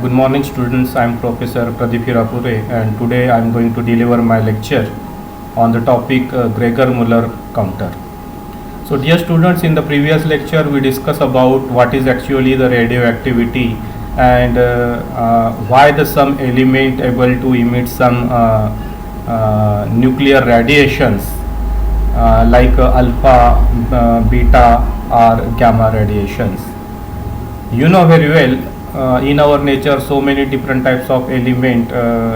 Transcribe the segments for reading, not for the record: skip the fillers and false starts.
Good morning students, I am Professor Pradeep Hirapure and today I am going to deliver my lecture on the topic Gregor-Muller counter. So dear students, in the previous lecture we discussed about what is actually the radioactivity and why the some element able to emit some nuclear radiations like alpha, beta or gamma radiations. You know very well in our nature so many different types of element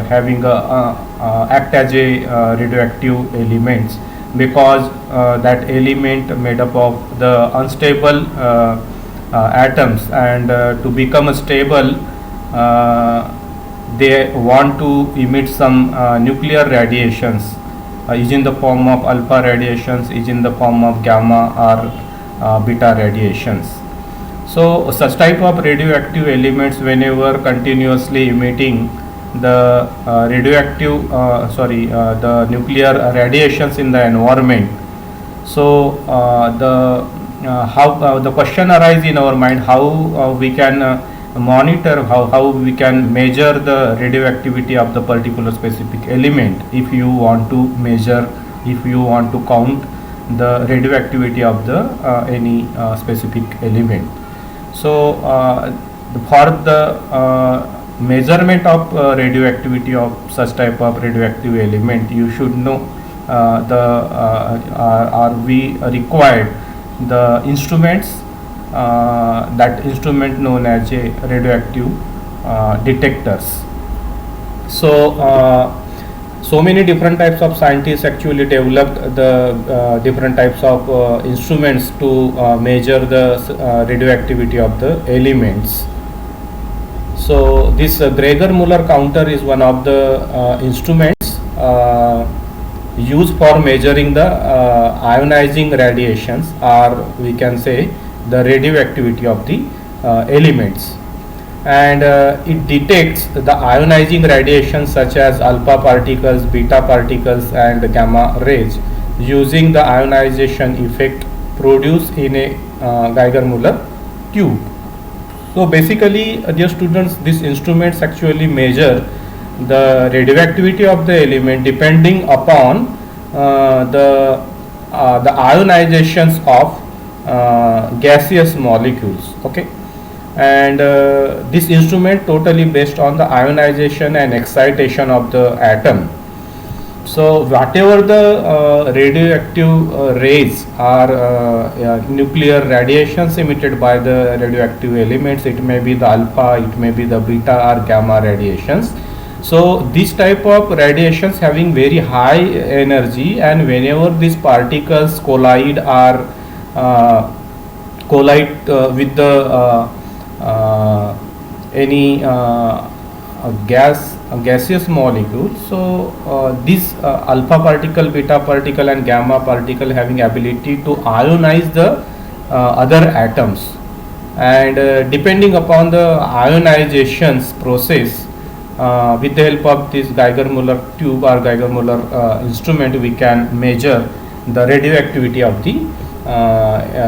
having act as a radioactive elements because that element made up of the unstable atoms and to become stable they want to emit some nuclear radiations is in the form of alpha radiations, is in the form of gamma or beta radiations. So such type of radioactive elements whenever continuously emitting the the nuclear radiations in the environment. So the question arises in our mind how we can monitor, how we can measure the radioactivity of the particular specific element. If you want to measure, if you want to count the radioactivity of the any specific element. So for the measurement of radioactivity of such type of radioactive element, you should know are we required the instruments, that instrument known as a radioactive detectors. So many different types of scientists actually developed the different types of instruments to measure the radioactivity of the elements. So this Gregor-Muller counter is one of the instruments used for measuring the ionizing radiations, or we can say the radioactivity of the elements. And it detects the ionizing radiations such as alpha particles, beta particles and gamma rays using the ionization effect produced in a Geiger-Muller tube. So basically dear students, these instruments actually measure the radioactivity of the element depending upon the ionizations of gaseous molecules. Okay. And this instrument totally based on the ionization and excitation of the atom. So whatever the radioactive rays or nuclear radiations emitted by the radioactive elements, it may be the alpha, it may be the beta or gamma radiations. So this type of radiations having very high energy, and whenever these particles collide or with the any gaseous molecule, so this alpha particle, beta particle and gamma particle having ability to ionize the other atoms, and depending upon the ionizations process with the help of this Geiger-Muller tube or Geiger-Muller instrument, we can measure the radioactivity of the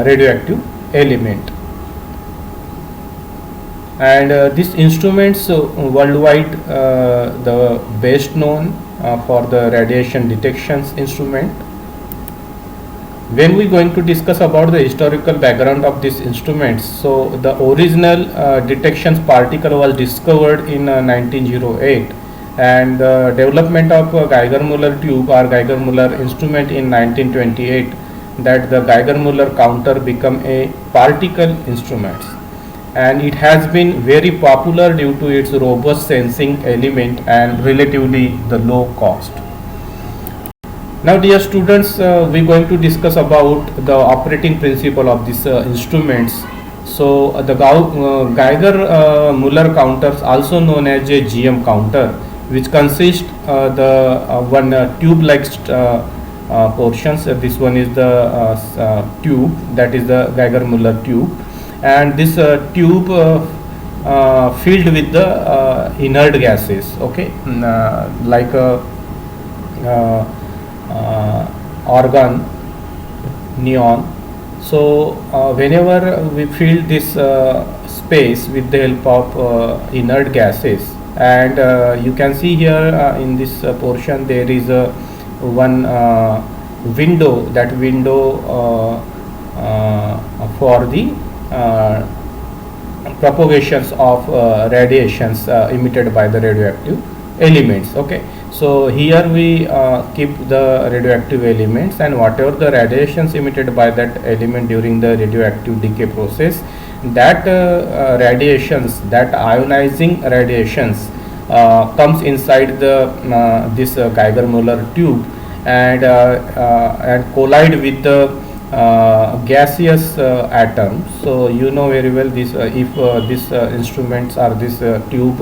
radioactive element. And these instruments worldwide the best known for the radiation detections instrument. When we going to discuss about the historical background of these instruments, so the original detections particle was discovered in 1908, and the development of Geiger-Muller tube or Geiger-Muller instrument in 1928, that the Geiger-Muller counter become a particle instrument, and it has been very popular due to its robust sensing element and relatively the low cost. Now dear students, we are going to discuss about the operating principle of these instruments. So the Geiger-Muller counters, also known as a GM counter, which consists the one tube like portions. This one is the tube, that is the Geiger-Muller tube, and this tube filled with the inert gases, okay, like argon, neon. So whenever we fill this space with the help of inert gases. And you can see here in this portion there is a one window, that window for the propagations of radiations emitted by the radioactive elements. Okay, so here we keep the radioactive elements, and whatever the radiations emitted by that element during the radioactive decay process, that radiations, that ionizing radiations comes inside the this Geiger-Müller tube and collide with the gaseous atom. So you know very well this if these instruments or this tube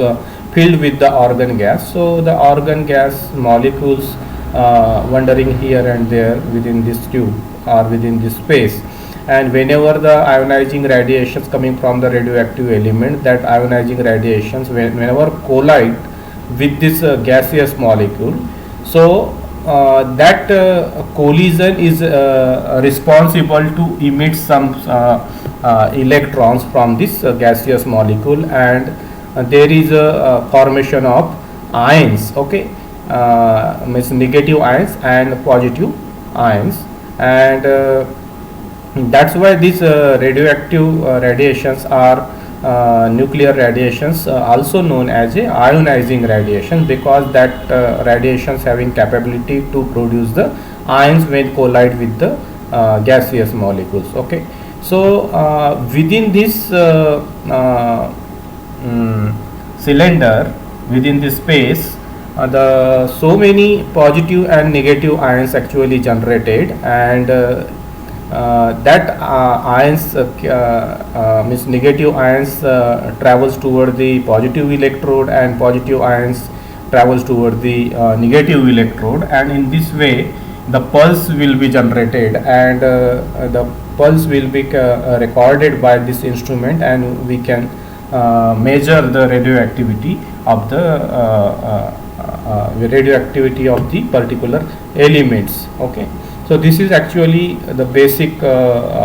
filled with the argon gas, so the argon gas molecules wandering here and there within this tube or within this space, and whenever the ionizing radiations coming from the radioactive element, that ionizing radiations whenever collide with this gaseous molecule, so that collision is responsible to emit some electrons from this gaseous molecule, and there is a formation of ions. Okay, means negative ions and positive ions, and that's why these radioactive radiations are nuclear radiations, also known as a ionizing radiation, because that radiations having capability to produce the ions when collide with the gaseous molecules. Okay, so within this cylinder, within this space, the so many positive and negative ions actually generated, and that ions means negative ions travels toward the positive electrode, and positive ions travels toward the negative electrode, and in this way the pulse will be generated, and the pulse will be recorded by this instrument, and we can measure the radioactivity of the particular elements. Okay, so this is actually the basic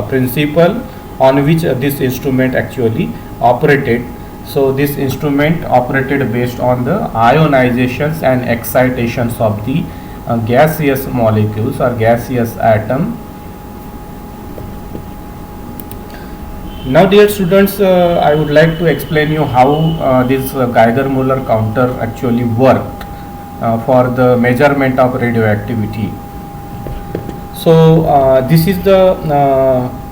principle on which this instrument actually operated. So this instrument operated based on the ionizations and excitations of the gaseous molecules or gaseous atom. Now dear students, I would like to explain you how this Geiger-Müller counter actually worked for the measurement of radioactivity. So this is the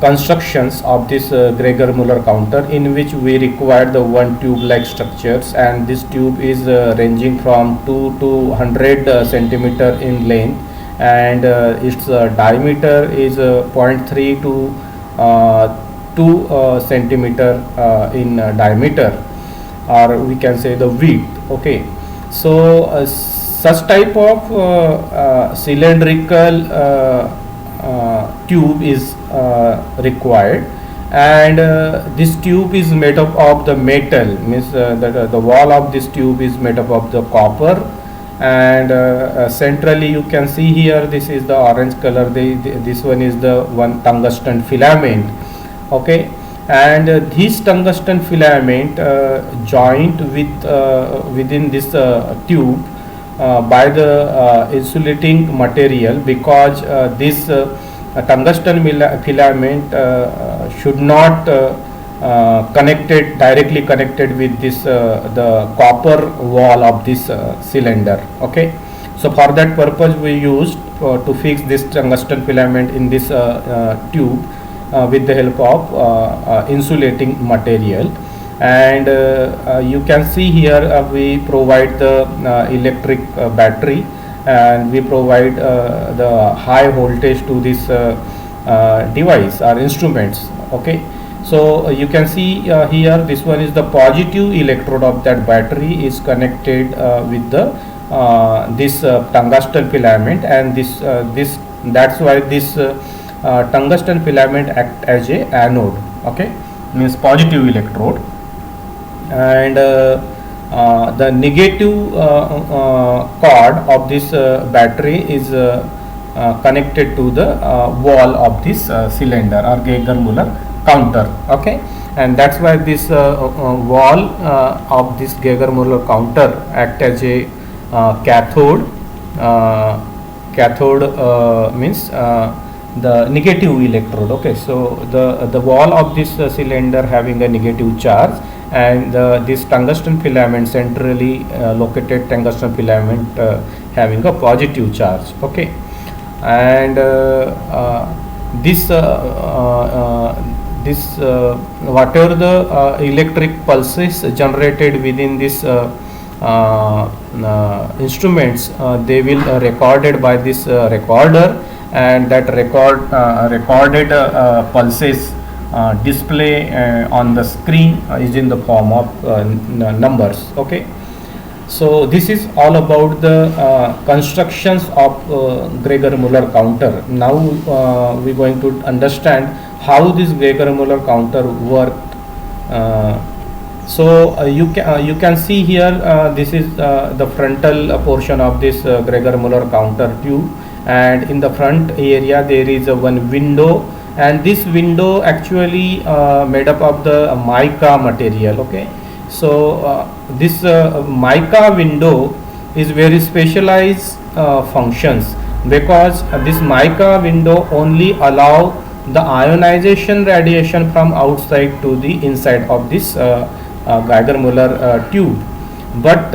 constructions of this Geiger-Müller counter, in which we require the one tube like structures, and this tube is ranging from 2 to 100 centimeter in length, and its diameter is 0.3 to 2 centimeter in diameter, or we can say the width. Okay, so such type of cylindrical tube is required, and this tube is made up of the metal, means the wall of this tube is made up of the copper, and centrally you can see here, this is the orange color, this one is the one tungsten filament. Okay, and this tungsten filament joined with within this tube by the insulating material, because this tungsten filament should not directly connected with this the copper wall of this cylinder. Okay, so for that purpose we used to fix this tungsten filament in this tube with the help of insulating material. And you can see here we provide the electric battery, and we provide the high voltage to this device or instruments. Okay, so you can see here, this one is the positive electrode of that battery is connected with the this tungsten filament, and this that's why this tungsten filament act as a anode. Okay, means positive electrode, and the negative cord of this battery is connected to the wall of this cylinder or Geiger-Müller counter. Okay, and that's why this wall of this Geiger-Müller counter act as a cathode. Cathode means the negative electrode. Okay, so the wall of this cylinder having a negative charge, and this tungsten filament, centrally located tungsten filament having a positive charge. Okay, and this whatever the electric pulses generated within this instruments, they will recorded by this recorder, and that recorded pulses display on the screen is in the form of numbers. Okay, so this is all about the constructions of Geiger-Müller counter. Now we're going to understand how this Geiger-Müller counter worked. So you can see here, this is the frontal portion of this Geiger-Müller counter tube, and in the front area there is one window, and this window actually made up of the mica material. Okay, so this mica window is very specialized functions, because this mica window only allow the ionization radiation from outside to the inside of this Geiger-Müller tube. But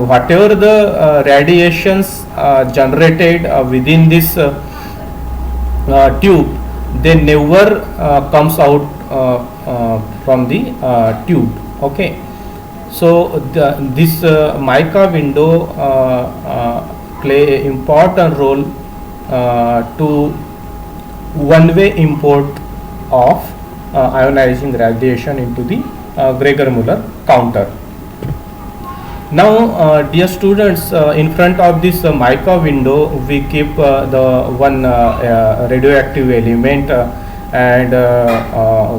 whatever the radiations generated within this tube, they never comes out from the tube. Okay, so this mica window play an important role to one-way import of ionizing radiation into the Geiger-Müller counter. Now dear students, in front of this mica window we keep the one radioactive element, and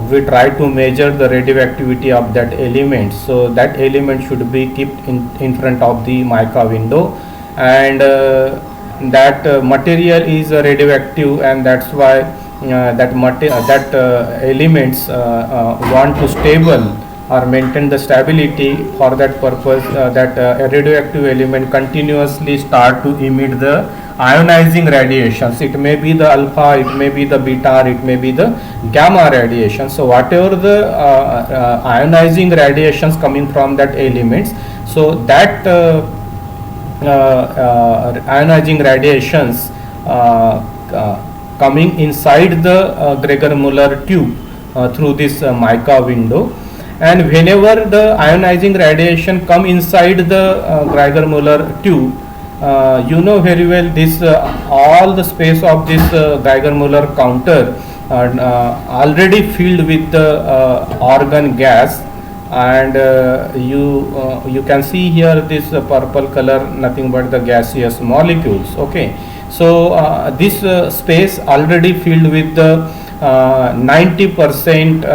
we try to measure the radioactivity of that element. So that element should be kept in front of the mica window, and that material is radioactive, and that's why elements want to stable or maintain the stability. For that purpose, that a radioactive element continuously start to emit the ionizing radiations. It may be the alpha, it may be the beta, it may be the gamma radiation. So whatever the ionizing radiations coming from that elements, so that ionizing radiations coming inside the Geiger-Müller tube through this mica window, and whenever the ionizing radiation come inside the Geiger-Müller tube, you know very well this all the space of this Geiger-Müller counter already filled with the argon gas, and you can see here this purple color, nothing but the gaseous molecules. Okay, so this space already filled with the 90%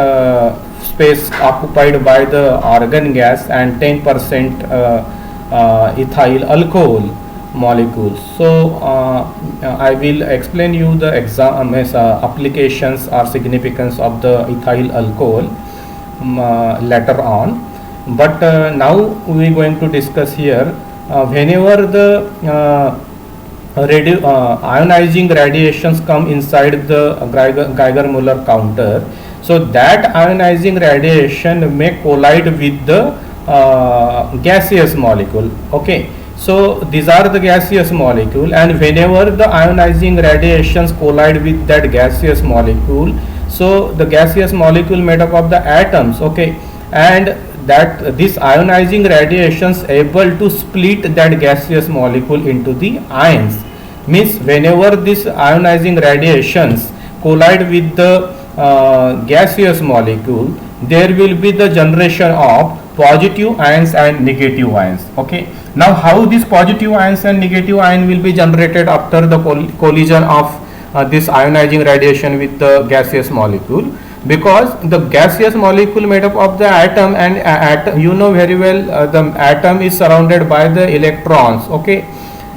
space occupied by the argon gas, and 10% ethyl alcohol molecules. So I will explain you the applications or significance of the ethyl alcohol later on, but now we are going to discuss here whenever the ionizing radiations come inside the Geiger-Müller counter, so that ionizing radiation may collide with the gaseous molecule. Okay, so these are the gaseous molecule, and whenever the ionizing radiations collide with that gaseous molecule, so the gaseous molecule made up of the atoms. Okay, and that this ionizing radiations able to split that gaseous molecule into the ions. Means whenever this ionizing radiations collide with the gaseous molecule, there will be the generation of positive ions and negative ions. Okay, now how this positive ions and negative ion will be generated after the collision of this ionizing radiation with the gaseous molecule? Because the gaseous molecule made up of the atom, and you know very well the atom is surrounded by the electrons. Okay,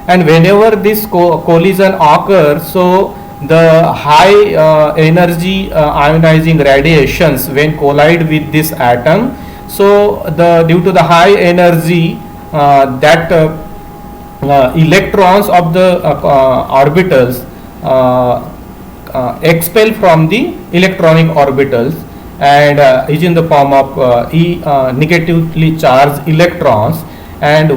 and whenever this collision occurs, so the high energy ionizing radiations when collide with this atom. So due to the high energy that electrons of the orbitals expel from the electronic orbitals, and is in the form of negatively charged electrons, and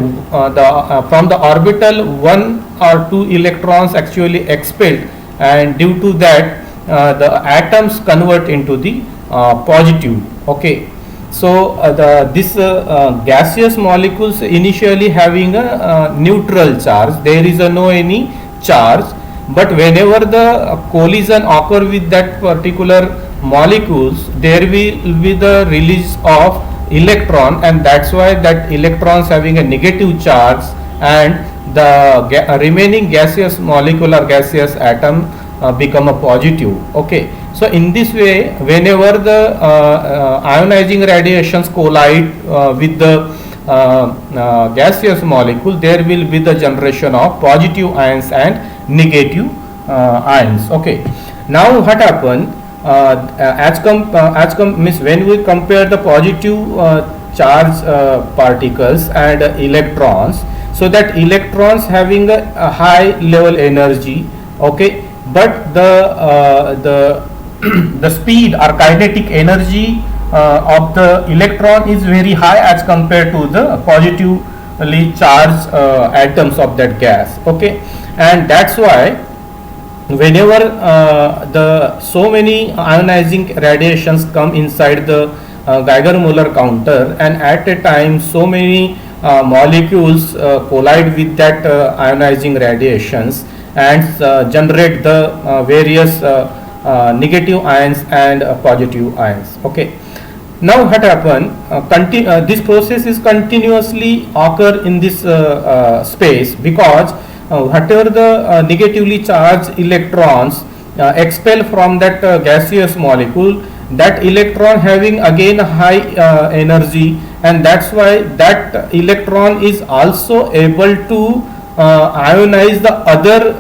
from the orbital one or two electrons actually expelled, and due to that the atoms convert into the positive. Okay, so this gaseous molecules initially having a neutral charge, there is no any charge, but whenever the collision occur with that particular molecules, there will be the release of electron, and that's why that electrons having a negative charge, and the remaining gaseous molecule or gaseous atom become a positive. Okay, so in this way, whenever the ionizing radiations collide with the gaseous molecule, there will be the generation of positive ions and negative ions. Okay, now what happen, means when we compare the positive charge particles and electrons, so that electrons having a high level energy, okay, but the speed or kinetic energy of the electron is very high as compared to the positively charged atoms of that gas. Okay, and that's why whenever the so many ionizing radiations come inside the Geiger-Müller counter, and at a time so many molecules collide with that ionizing radiations and generate the various negative ions and positive ions. Okay, now what happen, this process is continuously occur in this space, because whatever the negatively charged electrons expel from that gaseous molecule, that electron having again high energy, and that's why that electron is also able to ionize the other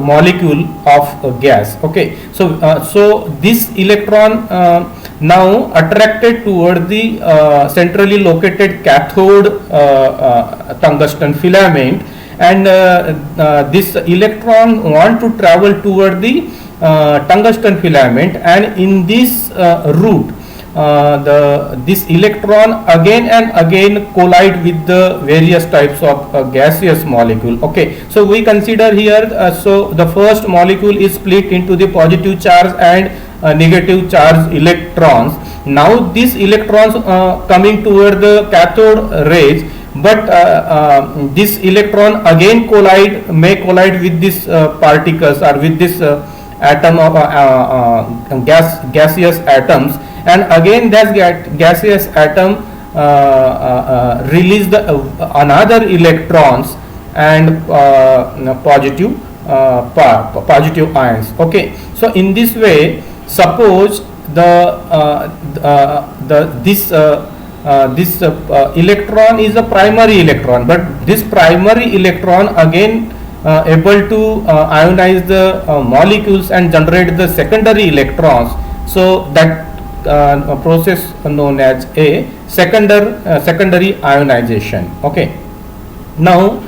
molecule of gas. Okay, so so this electron now attracted toward the centrally located cathode tungsten filament, and this electron want to travel toward the tungsten filament, and in this route this electron again and again collide with the various types of gaseous molecule. Okay, so we consider here, so the first molecule is split into the positive charge and negative charge electrons. Now these electrons coming toward the cathode rays, but this electron again may collide with these particles or with this atom of gaseous atoms, and again that gaseous atom release the another electrons and positive ions. Okay, so in this way, suppose this electron is a primary electron, but this primary electron again able to ionize the molecules and generate the secondary electrons. So that process known as a secondary ionization. Okay, now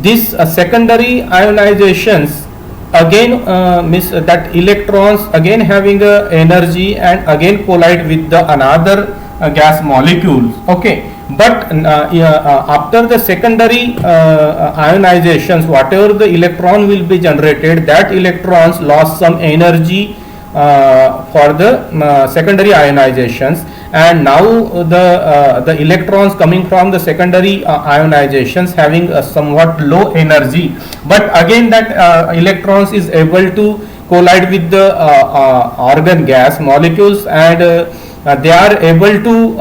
this secondary ionizations again means that electrons again having energy and again collide with the another gas molecules. Okay, but after the secondary ionizations, whatever the electron will be generated, that electrons lost some energy for the secondary ionizations, and now the electrons coming from the secondary ionizations having a somewhat low energy, but again that electrons is able to collide with the argon gas molecules, and they are able to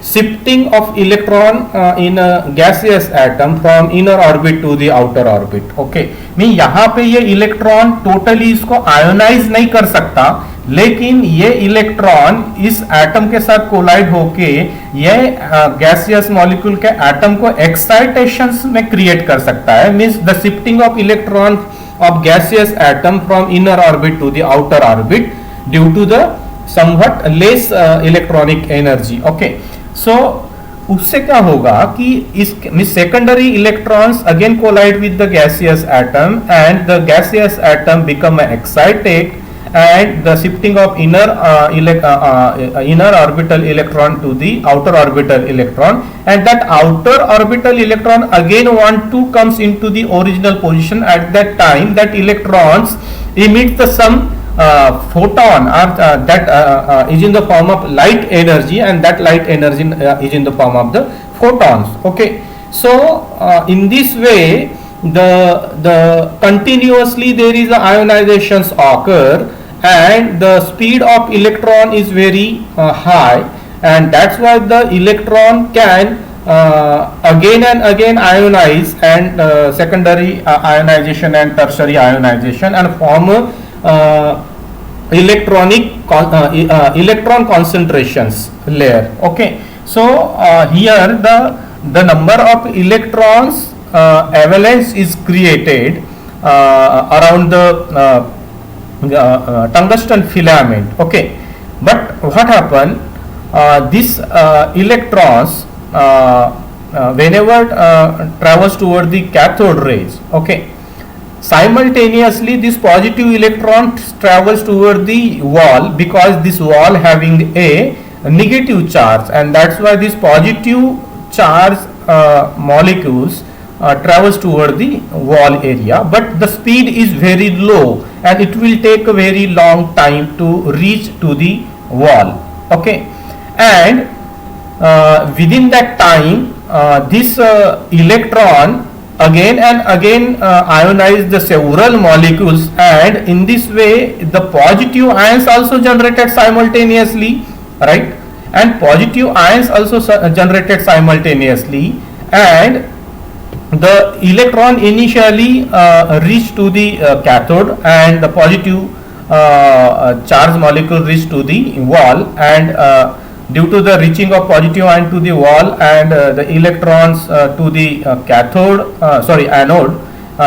shifting of electron in a gaseous atom from inner orbit to the outer orbit. Okay, मैं यहाँ पे ये electron totally इसको ionise नहीं कर सकता, लेकिन ये इलेक्ट्रॉन इस एटम के साथ कोलाइड होके ये गैसियस मॉलिक्यूल के एटम को एक्साइटेशंस में क्रिएट कर सकता है. Means the shifting of electron of gaseous atom from inner orbit to the outer orbit due to the somewhat less electronic energy. Okay, so उससे क्या होगा कि इस secondary electrons again collide with the gaseous atom and the gaseous atom become excited and the shifting of inner orbital electron to the outer orbital electron, and that outer orbital electron again want to comes into the original position. At that time that electrons emit the some photon or that is in the form of light energy, and that light energy is in the form of the photons. Okay, so in this way the continuously there is a ionization occur and the speed of electron is very high, and that's why the electron can again and again ionize and secondary ionization and tertiary ionization and form electron concentrations layer. Okay, so here the number of electrons avalanche is created around the tungsten filament. Okay, but what happen, this electrons whenever travels toward the cathode rays, okay, simultaneously this positive electron travels toward the wall because this wall having a negative charge, and that's why this positive charge molecules travels toward the wall area, but the speed is very low and it will take a very long time to reach to the wall. Okay, and within that time this electron again and again ionize the several molecules, and in this way the positive ions also generated simultaneously, right, and positive ions also generated simultaneously, and the electron initially reach to the cathode and the positive charge molecule reach to the wall, and due to the reaching of positive ion to the wall and the electrons to the anode,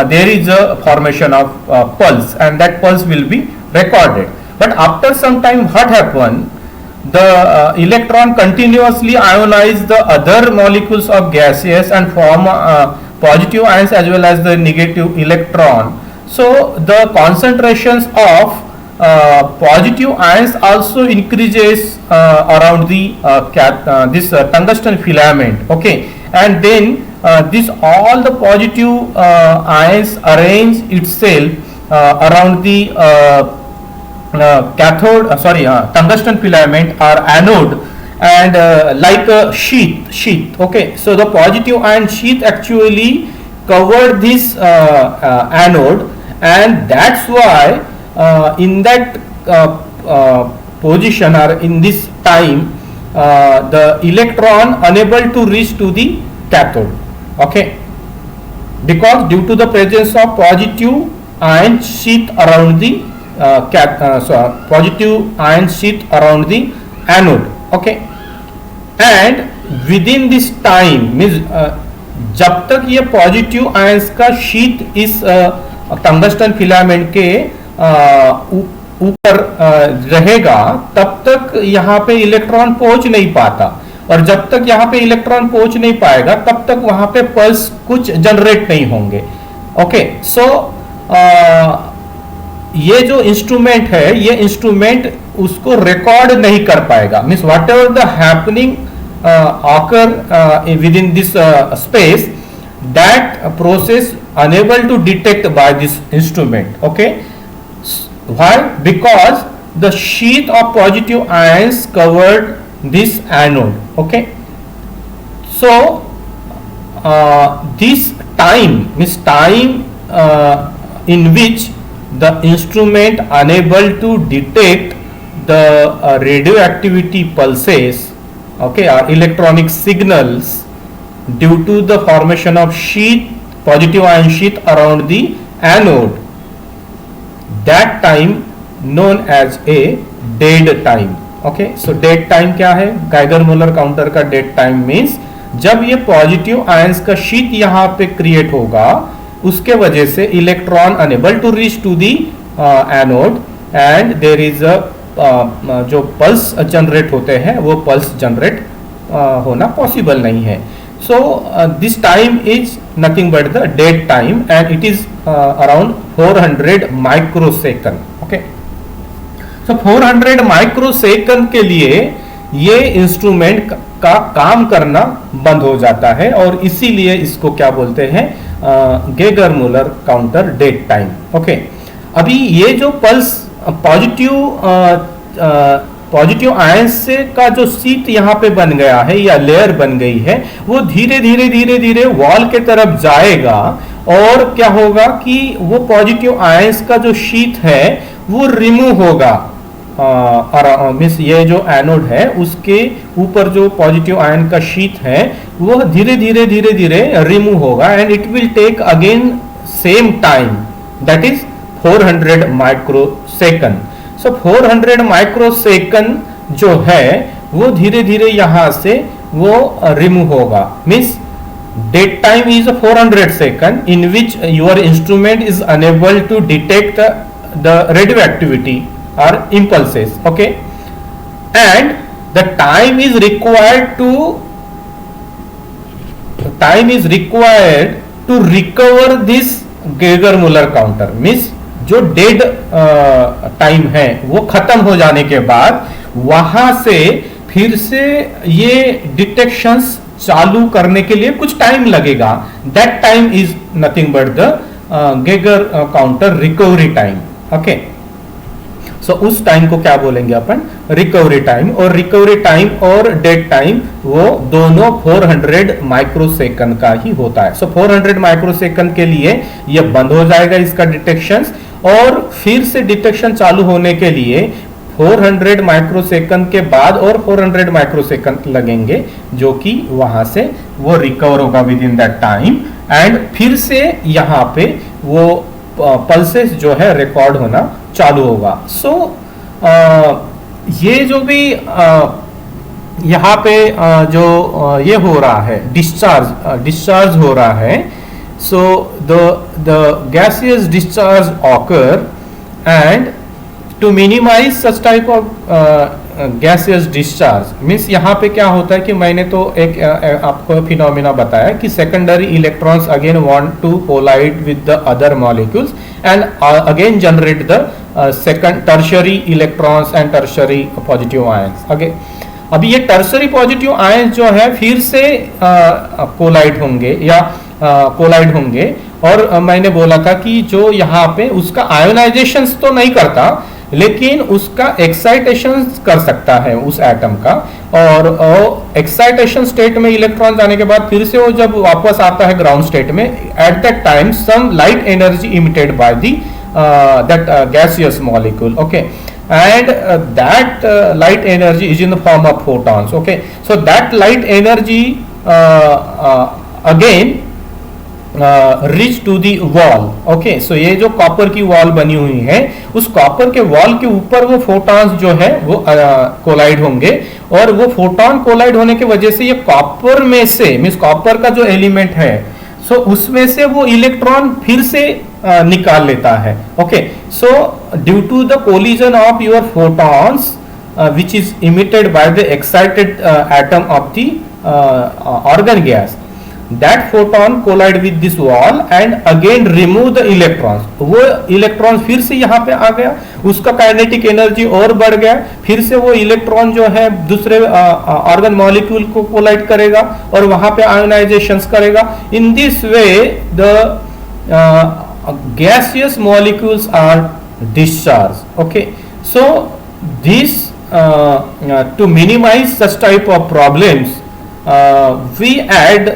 there is a formation of pulse, and that pulse will be recorded. But after some time what happen, the electron continuously ionize the other molecules of gases and form positive ions as well as the negative electron. So the concentrations of positive ions also increases around the this tungsten filament. Okay, and then this all the positive ions arrange itself around the tungsten filament or anode, and like a sheath. Okay, so the positive ion sheath actually covered this anode, and that's why in that position or in this time the electron unable to reach to the cathode. Okay, because due to the presence of positive ion sheath around the positive ion sheath around the anode. Okay, and within this time means जब तक ये positive ions का sheet इस tungsten filament के ऊपर रहेगा तब तक यहाँ पे इलेक्ट्रॉन पहुंच नहीं पाता, और जब तक यहाँ पे इलेक्ट्रॉन पहुंच नहीं पाएगा तब तक वहां पे पल्स कुछ जनरेट नहीं होंगे. ओके, सो ये जो इंस्ट्रूमेंट है ये इंस्ट्रूमेंट उसको रिकॉर्ड नहीं कर पाएगा. Means what ever the happening occur with in this space, that process unable to detect by this instrument. Okay, why? Because the sheath of positive ions covered this anode. Okay, so this time means time in which the instrument unable to detect the radioactivity pulses, okay, or electronic signals due to the formation of sheath, positive ion sheath around the anode, that time known as a dead time. Okay, so dead time क्या है? Geiger molar counter का dead time means जब ये positive ions का sheet यहाँ पे create होगा उसके वजह से electron unable to reach to the anode and there is a जो पल्स जनरेट होते हैं वो पल्स जनरेट होना पॉसिबल नहीं है. So this time is nothing but the dead time and it is around 400 microsecond. Okay. So 400 microsecond के लिए ये इंस्ट्रूमेंट का काम करना बंद हो जाता है और इसीलिए इसको क्या बोलते हैं, Geiger Muller counter dead time. Okay. अभी ये जो पल्स पॉजिटिव आयंस से का जो शीट यहाँ पे बन गया है या लेयर बन गई है वो धीरे धीरे वॉल के तरफ जाएगा और क्या होगा कि वो पॉजिटिव आयंस का जो शीट है वो रिमूव होगा. मीन्स ये जो एनोड है उसके ऊपर जो पॉजिटिव आयन का शीट है वो धीरे धीरे रिमूव होगा and it will take again same time, that is 400 microsecond. So 400 microsecond जो है वो धीरे धीरे यहां से वो रिमूव होगा. Means dead time is 400 second in which your instrument is unable to detect the radio activity or impulses. Okay. And the time is required to recover this Geiger-Müller counter. Means जो dead time है वो खत्म हो जाने के बाद वहां से फिर से ये डिटेक्शंस चालू करने के लिए कुछ टाइम लगेगा. That time is nothing but the Geiger counter recovery time. Okay. So उस टाइम को क्या बोलेंगे अपन, रिकवरी टाइम. और रिकवरी टाइम और डेड टाइम वो दोनों 400 माइक्रोसेकंड का ही होता है. सो 400 माइक्रोसेकंड के लिए ये बंद हो जाएगा इसका डिटेक्शन और फिर से डिटेक्शन चालू होने के लिए 400 माइक्रोसेकंड के बाद और 400 माइक्रोसेकंड लगेंगे जो कि वहां से वो रिकवर होगा with in that time and फिर से यहाँ पे वो पल्सेस जो है रिकॉर्ड होना चालू होगा. सो ये जो भी यहाँ पे जो ये हो रहा है डिस्चार्ज हो रहा है. So the gaseous discharge occur and to minimize such type of gaseous discharge means यहाँ पे क्या होता है कि मैंने तो एक आपको फिनोमिना बताया कि secondary electrons again want to collide with the other molecules and again generate the second tertiary electrons and tertiary positive ions. Okay. अभी ये टर्शरी पॉजिटिव आयंस जो है फिर से कोलाइड होंगे और मैंने बोला था कि जो यहाँ पे उसका आयोनाइजेशन तो नहीं करता लेकिन उसका एक्साइटेशन कर सकता है उस एटम का और एक्साइटेशन स्टेट में इलेक्ट्रॉन जाने के बाद फिर से वो जब वापस आता है ग्राउंड स्टेट में at that time some light energy emitted by the that gaseous molecule. Okay. And that light energy is in the form of photons. Okay. So that light energy again reach to the wall. Okay. So ये जो copper की wall बनी हुई है उस copper के wall के ऊपर वो फोटॉन्स जो है वो कोलाइड होंगे और वो फोटॉन कोलाइड होने की वजह से ये कॉपर में से मीन्स कॉपर का जो एलिमेंट है सो उसमें से वो इलेक्ट्रॉन फिर से निकाल लेता है. Okay. So due to the collision of your photons which is emitted by the excited atom of the argon gas that photon collide with this wall and again remove the electrons. वो electron फिर से यहाँ पे आ गया, उसका kinetic energy और बढ़ गया, फिर से वो इलेक्ट्रॉन जो है दूसरे ऑर्गन मॉलिक्यूल को कोलाइड करेगा और वहां पे आयोनाइजेशंस करेगा. इन this way the gaseous molecules are discharged. Okay. So this to minimize such type of problems we add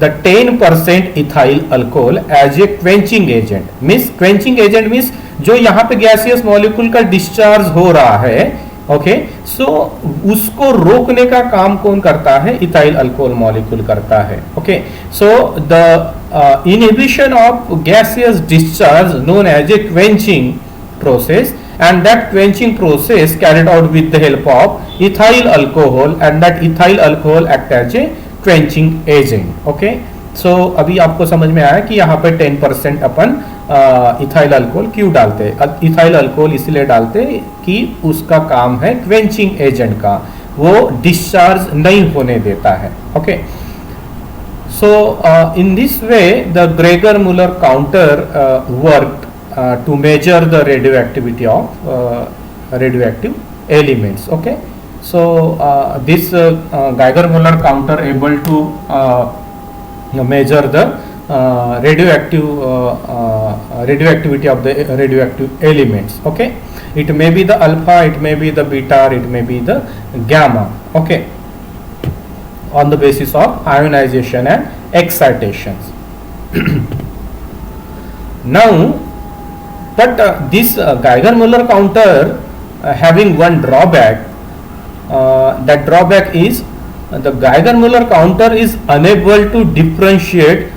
the 10% ethyl alcohol as a quenching agent. Means quenching agent means जो यहाँ पे gaseous molecule का discharge हो रहा है. Okay. सो उसको रोकने का काम कौन करता है, इथाइल अल्कोहल मॉलिक्यूल करता है. Okay. So the inhibition of gaseous discharge known as a quenching process and that quenching process carried out with the help of ethyl alcohol and that ethyl alcohol act as a quenching agent. Okay. सो अभी आपको समझ में आया कि यहाँ पे 10% अपन ethyl alcohol क्यों डालते हैं। इथाइल अल्कोहल इसलिए डालते हैं कि उसका काम है क्वेंचिंग एजेंट का, वो डिस्चार्ज नहीं होने देता है। Okay, so in this way the ग्रेगर Müller counter work to measure the radio activity of radioactive elements. Okay, so this Geiger-Müller counter able to measure the radioactivity of the radioactive elements. Okay, it may be the alpha, it may be the beta, it may be the gamma. Okay, on the basis of ionization and excitations. Now, but this Geiger-Müller counter having one drawback. That drawback is the Geiger-Müller counter is unable to differentiate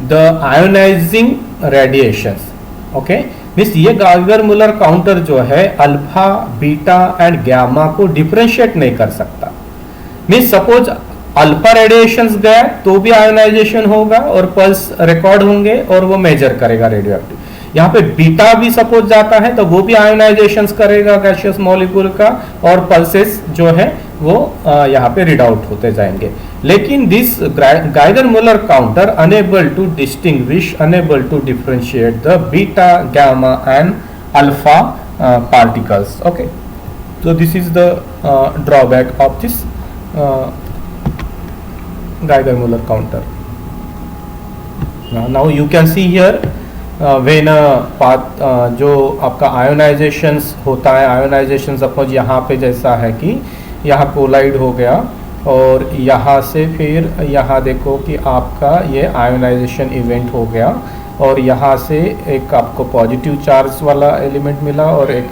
the ionizing radiations. Okay, means ये Geiger-Müller counter जो है alpha, beta and gamma को differentiate नहीं कर सकता। Means suppose alpha radiations गया तो भी आयोनाइजेशन होगा और पल्स रिकॉर्ड होंगे और वो मेजर करेगा रेडियो एक्टिव। यहाँ पे बीटा भी सपोज जाता है तो वो भी आयोनाइजेशन करेगा गैसियस मॉलिक्यूल का और पल्सेस जो है वो यहाँ पे रीड आउट होते जाएंगे। लेकिन this Geiger Muller counter enable to distinguish, enable to differentiate the beta, gamma and alpha particles. Okay, so this is the drawback of this Geiger-Müller counter. Now you can see here when जो आपका आयोनाइजेशंस होता है, ionisation suppose यहाँ पे जैसा है कि यहाँ कोलाइड हो गया और यहाँ से फिर यहाँ देखो कि आपका ये आयोनाइजेशन इवेंट हो गया और यहाँ से एक आपको पॉजिटिव चार्ज वाला एलिमेंट मिला और एक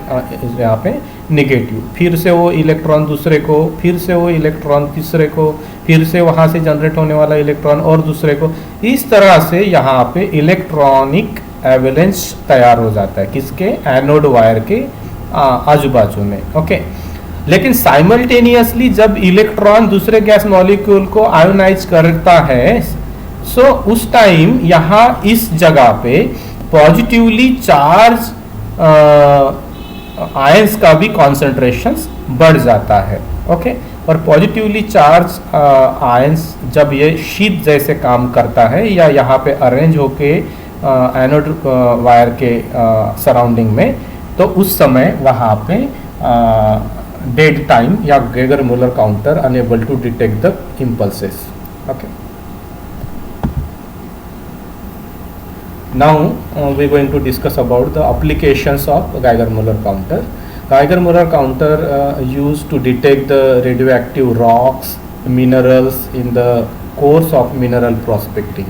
यहाँ पे नेगेटिव, फिर से वो इलेक्ट्रॉन दूसरे को, फिर से वो इलेक्ट्रॉन तीसरे को, फिर से वहाँ से जनरेट होने वाला इलेक्ट्रॉन और दूसरे को। इस तरह से यहाँ पे इलेक्ट्रॉनिक एवलेंस तैयार हो जाता है किसके, एनोड वायर के आजू बाजू में। ओके, लेकिन साइमल्टेनियसली जब इलेक्ट्रॉन दूसरे गैस मॉलिक्यूल को आयोनाइज करता है सो उस टाइम यहाँ इस जगह पे पॉजिटिवली चार्ज आयंस का भी कॉन्सेंट्रेशंस बढ़ जाता है। ओके, और पॉजिटिवली चार्ज आयंस जब ये शीट जैसे काम करता है या यहाँ पे अरेंज होके एनोड वायर के सराउंडिंग में, तो उस समय वहाँ पे डेड टाइम या Geiger-Müller counter enable to detect the impulses. Okay, now we are going to discuss about the applications of Geiger-Müller counter. Geiger-Müller counter used to detect the radioactive rocks, minerals in the course of mineral prospecting.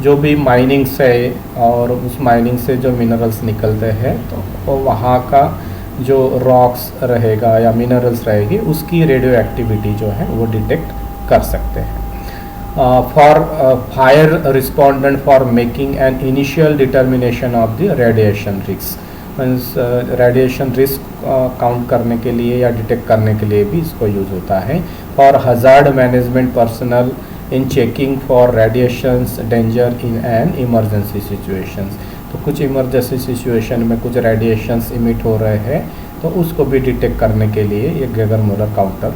जो भी mining से और उस mining से जो minerals निकलते हैं तो वहाँ का जो रॉक्स रहेगा या मिनरल्स रहेगी उसकी रेडियो एक्टिविटी जो है वो डिटेक्ट कर सकते हैं। for fire respondent for making an initial determination of the radiation risk, means radiation risk count करने के लिए या डिटेक्ट करने के लिए भी इसको यूज़ होता है। For hazard management personal in checking for radiations danger in an emergency situations, तो कुछ इमरजेंसी सिचुएशन में कुछ रेडिएशंस इमिट हो रहे हैं तो उसको भी डिटेक्ट करने के लिए ये Geiger-Müller काउंटर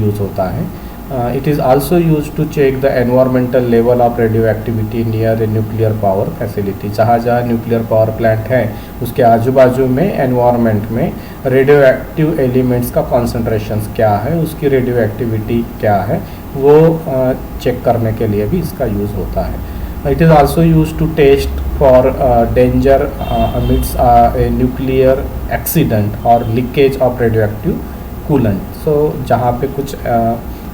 यूज़ होता है। It is also used to check the environmental level of radioactivity near a nuclear power facility. जहाँ जहाँ न्यूक्लियर पावर प्लांट है उसके आजू बाजू में एनवायरनमेंट में रेडियो एक्टिव एलिमेंट्स का कॉन्सेंट्रेशन क्या है, उसकी रेडियो एक्टिविटी क्या है, वो चेक करने के लिए भी इसका यूज़ होता है। It is also use to test for danger amidst a nuclear accident और leakage of radioactive coolant. So जहाँ पे कुछ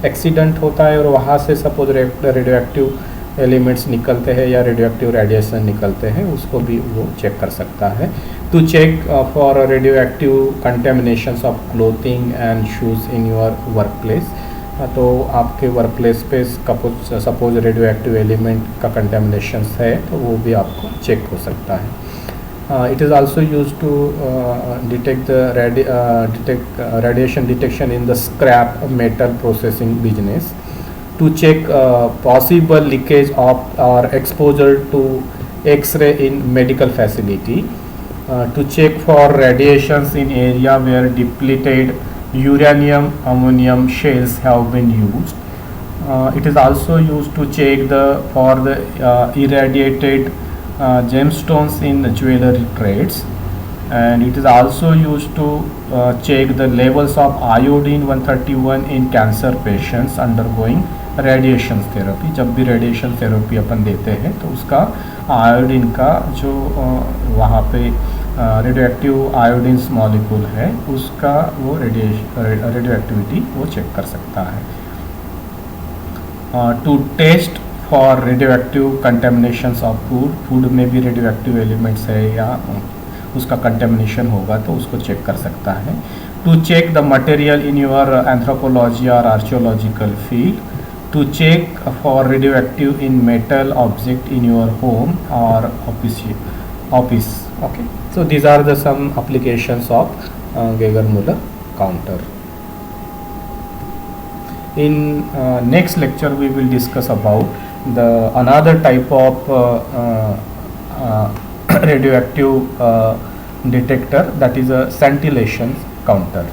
एक्सीडेंट होता है और वहाँ से सपोज रेडियो एक्टिव एलिमेंट्स निकलते हैं या रेडियो एक्टिव रेडिएशन निकलते हैं उसको भी वो चेक कर सकता है। To check for radioactive contaminations of clothing and shoes in your workplace, तो आपके वर्क प्लेस पे सपोज रेडियो एक्टिव एलिमेंट का कंटेमिनेशन है तो वो भी आपको चेक हो सकता है। It is also used to detect the radiation detection in the scrap metal processing business. to check possible leakage of or exposure to X-ray in medical facility, to check for radiations in area where depleted uranium ammonium shells have been used. It is also used to check for the irradiated gemstones in the jewelry trades, and it is also used to check the levels of iodine 131 in cancer patients undergoing radiation therapy. जब भी radiation therapy अपन देते हैं तो उसका iodine का जो वहाँ पे रेडियो एक्टिव आयोडीन मॉलिक्यूल है उसका वो रेडियो एक्टिविटी वो चेक कर सकता है. To test for radioactive contaminations of food में भी रेडियो एक्टिव एलिमेंट्स है या उसका कंटेमिनेशन होगा तो उसको चेक कर सकता है. To check the material in your anthropology और archaeological field, to check for radioactive in metal object in your home or office. Okay, so these are the some applications of Geiger-Müller counter. In next lecture we will discuss about the another type of radioactive detector, that is a scintillation counter.